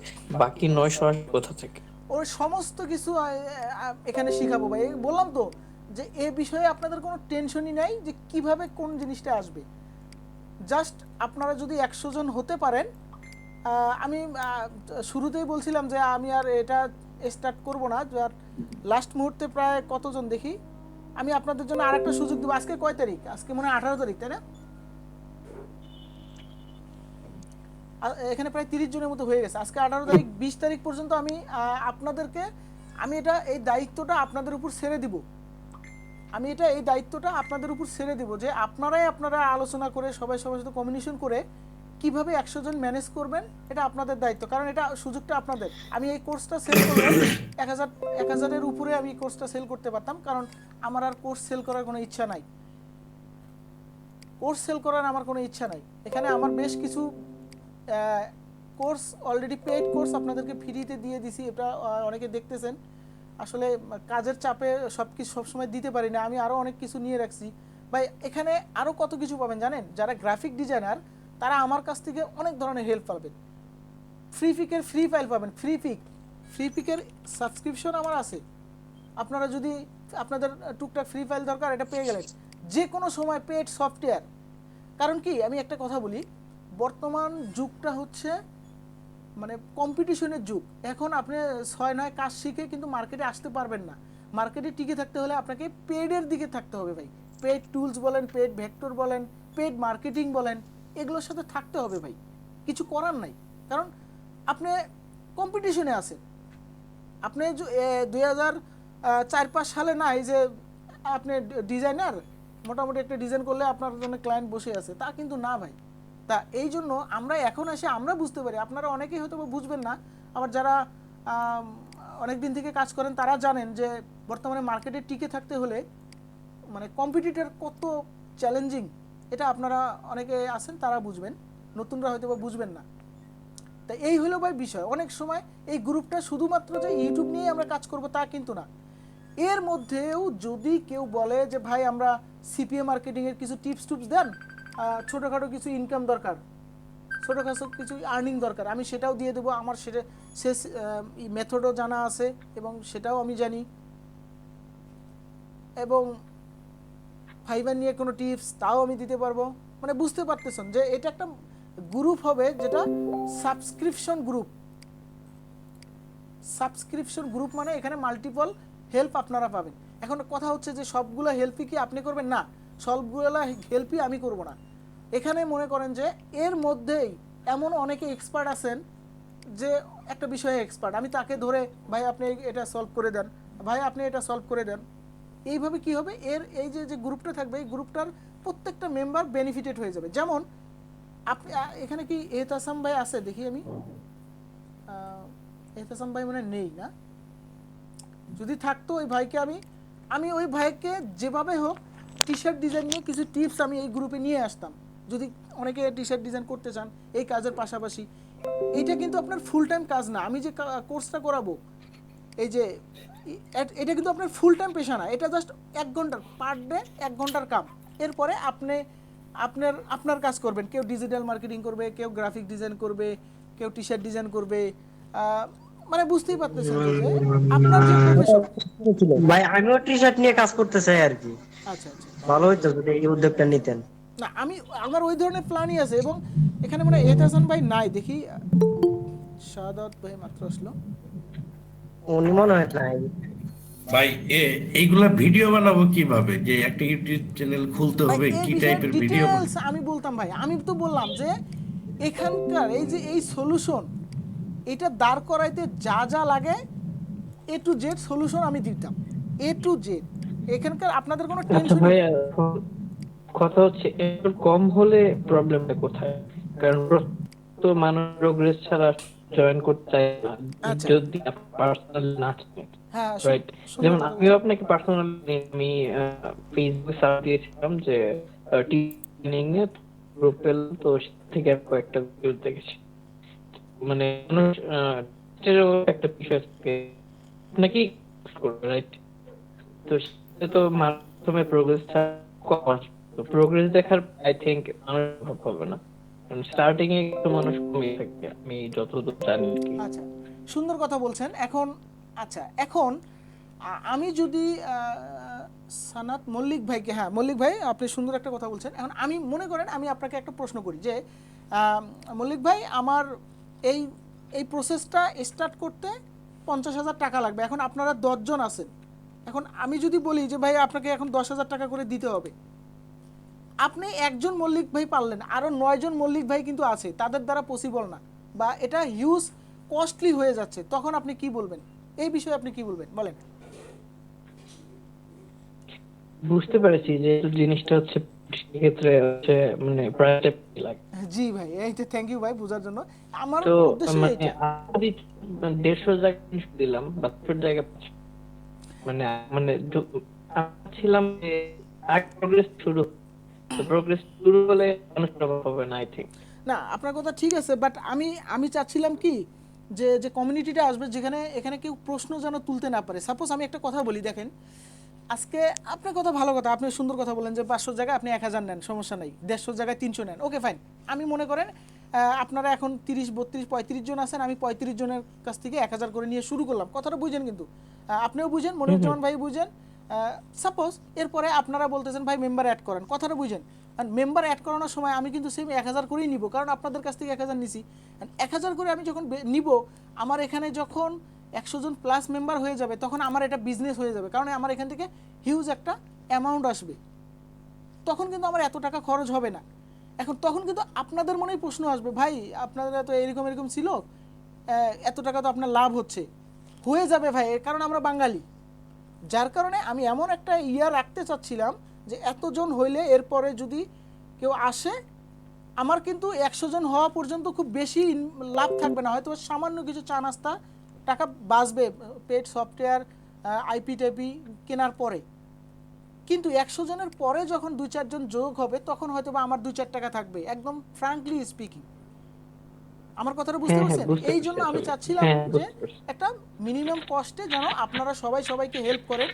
বাকি 900 আসবে কোথা থেকে? ওর সমস্ত কিছু এখানে শিখাবো ভাই। বললাম তো যে এ বিষয়ে আপনাদের কোনো টেনশনই নাই যে কিভাবে কোন জিনিসটা আসবে। জাস্ট আপনারা যদি 100 জন হতে পারেন, আমি শুরুতেই বলছিলাম যে আমি আর এটা স্টার্ট করব না, আর লাস্ট মুহূর্তে প্রায় কতজন দেখি, আমি আপনাদের জন্য আরেকটা সুযোগ দেবো। আজকে কয় তারিখ? আজকে মনে হয় 18 তারিখ, তাই না? এখানে প্রায় 30 জনের মতো হয়ে গেছে। আজকে 18 তারিখ, 20 তারিখ পর্যন্ত আমি আপনাদেরকে এই দায়িত্বটা আপনাদের উপর ছেড়ে দিব। এই দায়িত্বটা আপনাদের উপর ছেড়ে দিব যে আপনারা আলোচনা করে সবাই সবার সাথে কমিউনিকেশন করে কিভাবে 100 জন ম্যানেজ করবেন, এটা আপনাদের দায়িত্ব। কারণ এটা সুযোগটা আপনাদের। আমি এই কোর্সটা সেল করলে 1000-এর উপরে আমি এই কোর্সটা সেল করতে পারতাম, কারণ আমার আর কোর্স সেল করার কোনো ইচ্ছা নাই। এখানে আমার বেশ কিছু কোর্স অলরেডি পেইড কোর্স আপনাদেরকে ফ্রিতে দিয়ে দিছি। এটা অনেকে দেখতেছেন। আসলে কাজের চাপে সবসময় দিতে পারি না, আমি আরও অনেক কিছু নিয়ে রাখছি ভাই। এখানে আরও কত কিছু পাবেন জানেন? যারা গ্রাফিক ডিজাইনার তারা আমার কাছ থেকে অনেক ধরনের হেল্প পাবেন। ফ্রি ফাইল পাবেন। ফ্রি পিকের সাবস্ক্রিপশন আমার আছে। আপনারা যদি আপনাদের টুকটাক ফ্রি ফাইল দরকার, এটা পেয়ে গেলেন যে কোনো সময়। পেড সফটওয়্যার, কারণ কি আমি একটা কথা বলি, বর্তমান যুগটা হচ্ছে মানে কম্পিটিশনের যুগ। এখন আপনি 6-9 কাজ শিখে কিন্তু মার্কেটে আসতে পারবেন না। মার্কেটে টিকে থাকতে হলে আপনাকে পেডের দিকে থাকতে হবে ভাই। পেড টুলস বলেন, পেড ভেক্টর বলেন, পেড মার্কেটিং বলেন, এগুলোর সাথে থাকতে হবে ভাই। কিছু করার নাই, কারণ আপনি কম্পিটিশনে আছেন। আপনি 2004-5 সালে নাই যে আপনি ডিজাইনার, মোটামুটি একটা ডিজাইন করলে আপনার জন্য ক্লায়েন্ট বসে আছে, তা কিন্তু না ভাই। তা এই জন্য এখন এসে আমরা বুঝতে পারি, আপনারা অনেকেই হয়তো বুঝবেন না, আবার যারা অনেক দিন থেকে কাজ করেন তারা জানেন যে বর্তমানে মার্কেটে টিকে থাকতে হলে মানে কম্পিটিটর কত চ্যালেঞ্জিং, এটা আপনারা অনেকে আছেন তারা বুঝবেন, নতুনরা হয়তো বা বুঝবেন না। তা এই হলো ভাই বিষয়। অনেক সময় এই গ্রুপটা শুধুমাত্র যে ইউটিউব নিয়ে আমরা কাজ করব তা কিন্তু না। এর মধ্যেও যদি কেউ বলে যে ভাই আমরা সিপিএ মার্কেটিংয়ের কিছু টিপস দেন, ছোটোখাটো কিছু ইনকাম দরকার, ছোটোখাটো কিছু আর্নিং দরকার, আমি সেটাও দিয়ে দেবো। আমার সে মেথডও জানা আছে এবং সেটাও আমি জানি, এবং ফাইবার নিয়ে কোনো টিপস তাও আমি দিতে পারবো। মানে বুঝতে পারতেছেন যে এটা একটা গ্রুপ হবে, যেটা সাবস্ক্রিপশন গ্রুপ মানে এখানে মাল্টিপল হেল্প আপনারা পাবেন। এখন কথা হচ্ছে যে সবগুলো হেল্পই কি আপনি করবেন? না, সবগুলো হেল্পই আমি করব না। এখানে মনে করেন যে এর মধ্যেই এমন অনেকে এক্সপার্ট আছেন যে একটা বিষয়ে এক্সপার্ট, আমি তাকে ধরে ভাই আপনি এটা সলভ করে দেন, ভাই আপনি এটা সলভ করে দেন। এইভাবে কি হবে, এই যে গ্রুপটা থাকবে, এই গ্রুপটার প্রত্যেকটা মেম্বার বেনিফিটেড হয়ে যাবে। যেমন আপনি এখানে কি এহতাসাম ভাই আছে? দেখি আমি, এহতাসাম ভাই মানে নেই না, যদি থাকতো ওই ভাইকে আমি ওই ভাইকে যেভাবে হোক টি শার্ট ডিজাইন নিয়ে কিছু টিপস আমি এই গ্রুপে নিয়ে আসতাম। যদি অনেকে টি শার্ট ডিজাইন করতে চান এই কাজের পাশাপাশি, এইটা কিন্তু আপনার ফুল টাইম কাজ না। আমি যে কোর্সটা করাবো, এই যে এটা কিন্তু আপনার ফুল টাইম পেশা না, এটা জাস্ট 1 ঘন্টার পার ডে 1 ঘন্টার কাম। এরপরে আপনার কাজ করবেন। কেউ ডিজিটাল মার্কেটিং করবে, কেউ গ্রাফিক ডিজাইন করবে, কেউ টি শার্ট ডিজাইন করবে। মানে বুঝতেই পারতেছেন যে আপনার যে প্রফেশন। ভাই আমিও টি শার্ট নিয়ে কাজ করতে চাই আর কি। আচ্ছা আচ্ছা, ভালো হইতো যদি এই উদ্যোগটা নিতেন। না আমার ওই ধরনের প্ল্যানই আছে। এবং এখানে মানে এহতাসান ভাই নাই, দেখি শাহাদাত ভাই মাত্র আসলো। উনি মনে হয় নাই। ভাই এইগুলা ভিডিও বানাবো কিভাবে, যে একটা ইউটিউব চ্যানেল খুলতে ভাই হবে, এই কি বিষয়ে টাইপের ভিডিও? ডিটেলস আমি বলতাম ভাই, আমি তো বললাম যে এখানকার এই যে এই সলিউশন, এটা দাঁড় করাইতে যা যা লাগে এ টু জেড সলিউশন আমি দিতাম, এ টু জেড। এখানকার আপনাদের কোনো আচ্ছা টেনশন ভাইয়া, কথা হচ্ছে একটু কম হলে প্রবলেমটা কোথায়? কারণ তো মানুষ প্রোগ্রেস ছাড়া জয়েন করতে চায় না আচ্ছা। যদি পার্সোনালি না চায়, হ্যাঁ রাইট? যেমন আমিও আপনাকে পার্সোনালি আমি ফেসবুকে সার্চ দিয়েছিলাম যে ট্রেনিং এ প্রোপেল, তো সেটা থেকে আমি কয়েকটা ভিডিও দেখেছি। মানে মানুষ এটারও একটা বিষয় থাকে নাকি করবে, রাইট? তো সেটা তো মাধ্যমে প্রোগ্রেস কম আসবে, তো প্রোগ্রেস দেখার আই থিংক মানুষ অভাব হবে না, কারণ স্টার্টিং এ একটু মানুষ কমই থাকে আমি যতদূর জানি আর কি। আচ্ছা, সুন্দর কথা বলছেন। এখন আচ্ছা, এখন আমি যদি সানাত মল্লিক ভাইকে, হ্যাঁ মল্লিক ভাই আপনি সুন্দর একটা কথা বলছেন। এখন আমি মনে করেন আমি আপনাকে একটা প্রশ্ন করি যে মল্লিক ভাই, আমার এই এই প্রসেসটা স্টার্ট করতে 50,000 টাকা লাগবে। এখন আপনারা 10 জন আছেন, এখন আমি যদি বলি যে ভাই আপনাকে এখন 10,000 টাকা করে দিতে হবে, আপনি একজন মল্লিক ভাই পারলেন, আরও 9 জন মল্লিক ভাই কিন্তু আছে, তাদের দ্বারা পসিবল না, বা এটা হিউজ কস্টলি হয়ে যাচ্ছে, তখন আপনি কি বলবেন? এই বিষয়ে আপনি কি বলবেন বলেন? বুঝতে পেরেছি যে জিনিসটা হচ্ছে সেক্ষেত্রে হচ্ছে মানে প্রাইসটা লাগে। জি ভাই, এই তো থ্যাংক ইউ ভাই বোঝার জন্য। আমার তো উদ্দেশ্য মানে এইটা। আমি 150 জায়গায় দিলাম, 72 জায়গায় মানে মানে আমি ছিলাম যে প্রোগ্রেস শুরু, তো প্রোগ্রেস শুরু হলে মানুষ প্রভাব হবে না আই থিংক। না আপনার কথা ঠিক আছে, বাট আমি চাচ্ছিলাম কি যে যে কমিউনিটিটা আসবে, যেখানে এখানে কেউ প্রশ্ন যেন তুলতে না পারে। সাপোজ আমি একটা কথা বলি, দেখেন আজকে আপনার কথা ভালো কথা, আপনি সুন্দর কথা বলেন যে 500 জায়গায় আপনি 1000 নেন, সমস্যা নাই, 150 জায়গায় 300 নেন, ওকে ফাইন। আমি মনে করেন আপনারা এখন 30, 32, 35 জন আছেন, আমি 35 জনের কাছ থেকে 1000 করে নিয়ে শুরু করলাম, কথাটা বুঝেন কিন্তু, আপনিও বুঝেন, মনিরুজ্জামান ভাই বুঝেন। সাপোজ এরপরে আপনারা বলতেছেন ভাই মেম্বার অ্যাড করেন, কথাটা বুঝেন। আর মেম্বার অ্যাড করানোর সময় আমি কিন্তু সেম 1000 করেই নিব, কারণ আপনাদের কাছ থেকে 1000 নিছি। 1000 করে আমি যখন নিব, আমার এখানে যখন 100 জন প্লাস মেম্বার হয়ে যাবে, তখন আমার এটা বিজনেস হয়ে যাবে, কারণ আমার এখান থেকে হিউজ একটা অ্যামাউন্ট আসবে, তখন কিন্তু আমার এত টাকা খরচ হবে না। এখন তখন কিন্তু আপনাদের মনেই প্রশ্ন আসবে, ভাই আপনারা তো এরকম এরকম ছিল, এত টাকা তো আপনার লাভ হচ্ছে, হয়ে যাবে ভাই, এর কারণ আমরা বাঙালি। যার কারণে আমি এমন একটা ইয়া রাখতে চাচ্ছিলাম যে এতজন হইলে এরপরে যদি কেউ আসে, আমার কিন্তু 100 জন হওয়া পর্যন্ত খুব বেশি লাভ থাকবে না, হয়তো সামান্য কিছু চা নাস্তা টাকা বাঁচবে পেড সফটওয়্যার আইপি টাইপি কেনার পরে, কিন্তু 100 জনের পরে যখন 2-4 জন যোগ হবে, তখন হয়তো বা আমার 2-4 টাকা থাকবে, একদম ফ্র্যাঙ্কলি স্পিকিং। আমার কথাটা বুঝতে পারছেন? এই জন্য আমি চাচ্ছিলাম যে একটা মিনিমাম কস্টে যেন আপনারা সবাই সবাইকে হেল্প করেন,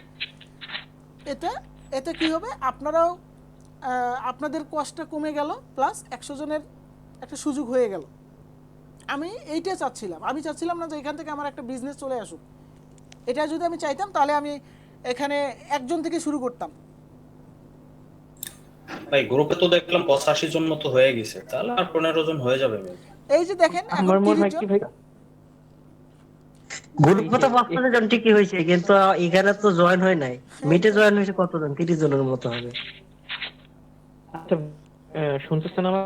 এতে এতে কি হবে, আপনারাও আপনাদের কষ্টটা কমে গেল, প্লাস 100 জনের একটা সুযোগ হয়ে গেল। আমি এইটা চাচ্ছিলাম, আমি চাচ্ছিলাম না যে এখান থেকে আমার একটা বিজনেস চলে আসুক। এটা যদি আমি চাইতাম তাহলে আমি এখানে একজন থেকে শুরু করতাম। ভাই গ্রুপে তো দেখলাম 85 জন মতো হয়ে গেছে, তাহলে আর 15 জন হয়ে যাবে ভাই। এই যে দেখেন আমার মনে হয় কি ভাই, গ্রুপে তো 55 জন ঠিকই হয়েছে, কিন্তু এখানে তো জয়েন হয় নাই। মিটে জয়েন হয়েছে কতজন? 30 জনের মতো হবে। আচ্ছা শুনতেছেন আমার?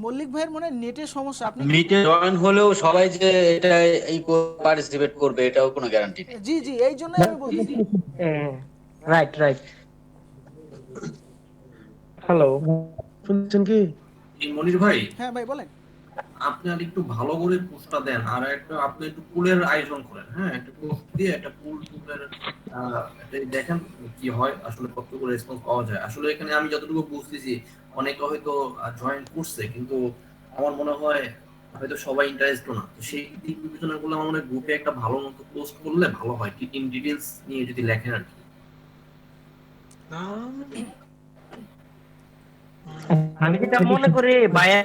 মল্লিক ভাইয়ের মনে নেটের সমস্যা, আপনি মিটে জয়েন হলেও সবাই যে এটা এই পার্টিসিপেট করবে এটাও কোনো গ্যারান্টি নেই। জি জি, এই জন্যই আমি বলছি। Right right. হ্যালো, শুনছেন কি? মনির ভাই, হ্যাঁ ভাই বলেন। আপনি আর একটু ভালো করে পোস্টটা দেন, আর একটা আপনি একটু পুলের আয়োজন করেন, হ্যাঁ একটা পোস্ট দিয়ে একটা পুলের দেখেন কি হয়, আসলে কতটুকু রেসপন্স পাওয়া যায়। আসলে এখানে আমি যতটুকু বুঝতেছি অনেকে হয়তো জয়েন করছে, কিন্তু আমার মনে হয় হয়তো সবাই ইন্টারেস্ট না, তো সেই দিক বিবেচনা করলে আমার মনে হয় গ্রুপে একটা ভালো মতো পোস্ট করলে ভালো হয়, টিম ডিটেইলস নিয়ে যদি লেখেন আর কি। আমি যেটা মনে করি ভাইয়া